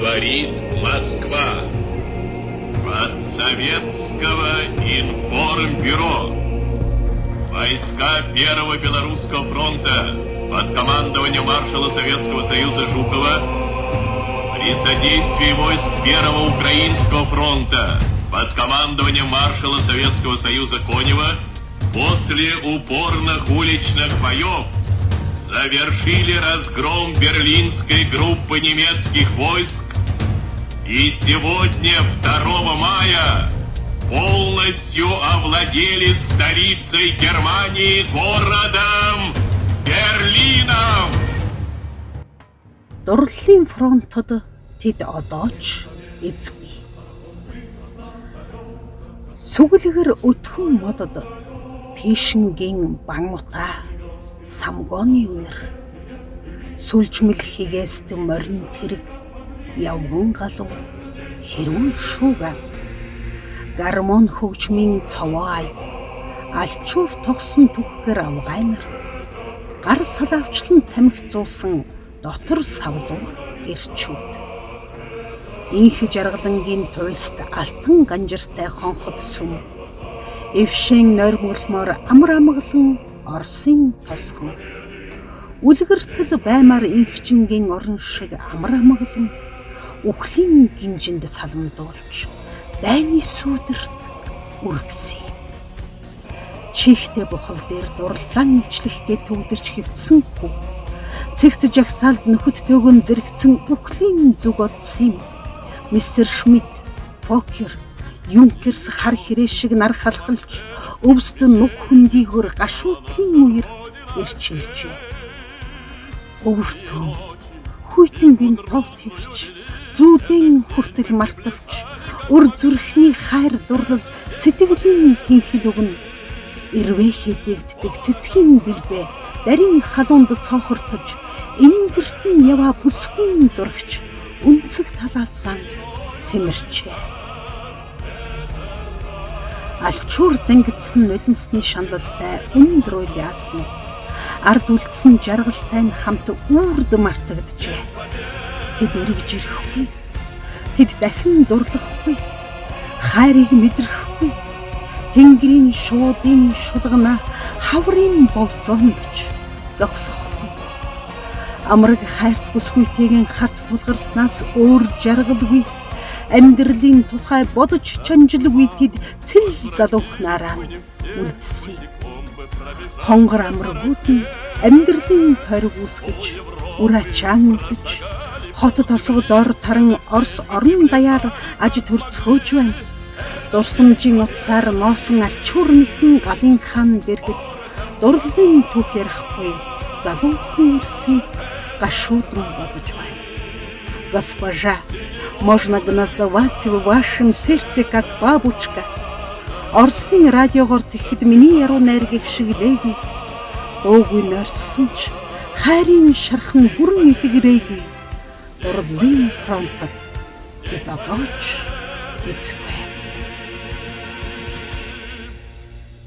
Говорит Москва. От Советского информбюро. Войска Первого Белорусского фронта под командованием маршала Советского Союза Жукова при содействии войск Первого Украинского фронта под командованием маршала Советского Союза Конева после упорных уличных боев завершили разгром берлинской группы немецких войск и сегодня, 2 мая, полностью овладели столицей Германии, городом Берлином. Дурлалын фронтод тэд одоо ч эзгүй. Сүгэлгэр өтгөн модод пишингийн бангута самгооны үнэр сүлжмэл хигээст морин тэрэг явган галуу хэрүүл шууган гармон хөгжмийн цаваа алчуур тогсон түхгэр авгайнар гар салавчлан тамхицуулсан дотор савлуур ирчүүд инх жаргалангийн туйлст алтан ганжиртай хонхот сүм эвшэн нойрмолмоор амар амгалан Оросын тосхон үлгэртэл баймаар инхчингийн орон шиг амар амгалан үхлийн гинжинд саламдуулж дайны сүдэрт үргэсэн. Чихтэй бухал дээр дурлалан илчлэхгээ төгдөрч хөвдсөн хүү. Цэгц жагсаалд нөхөд төгөн зэрэгцэн үхлийн зүг одсон юм. Мистер Шмидт, Фокер, Юнкерс хар хэрэг шиг нар халахлж өвсд нүх хөндийгөр гашуудлын үер ирчилжээ. Өвөртөө хүйтэнгийн тов твэрч зүүдэн хүртэл мартавч өр зүрхний хайр дурлал сэтгэлийн тэнхил өгнө. Ирвэхэ дэгддэг цэцгийн дэлбэ дарин халуунд цоохортож ингэртэн яваа бүсгүй зурагч өнцөг талаасаа сэмэрчээ. Алчуур зангидсан нулимсны шаналлтай өндөр үйл яасна. Ард үлдсэн жаргалтай нь хамт үрд мартагджээ. Тэд эргэж ирэхгүй. Тэд дахин дурлахгүй. Хайрыг мэдрэхгүй. Тэнгэрийн шуудын шулгана хаврын болзоондж зогсохгүй. Амраг хайрт бүсгүйтэйгэн харц тулгарснаас өөр жаргалгүй. Амьдралын тухай бодож чанжилгүй тэд цэл залуухнаараа үлдсэн. Хонгор амрагууд нь амьдралын тойрог үсгэж, үр ачаан үзэж, хот тосго дор таран Орос орон даяар аж төрцгөөж байна. Дурсамжийн утсаар носон алчуур нэхэн галын хаан дэргэд дурлалын түүх ярихгүй залуухан ирсэн гашуудан бодож байна. Госпожа, можно гнездоваться в вашем сердце, как бабочка. Оросын радиогоор тэгэхэд миний яруу найргийг шиг лээгүй. Уугүй норсон ч хайрын шархан бүрэн идэгрээгүй. Дурлалын фронтод тэд одоо ч эзгүй.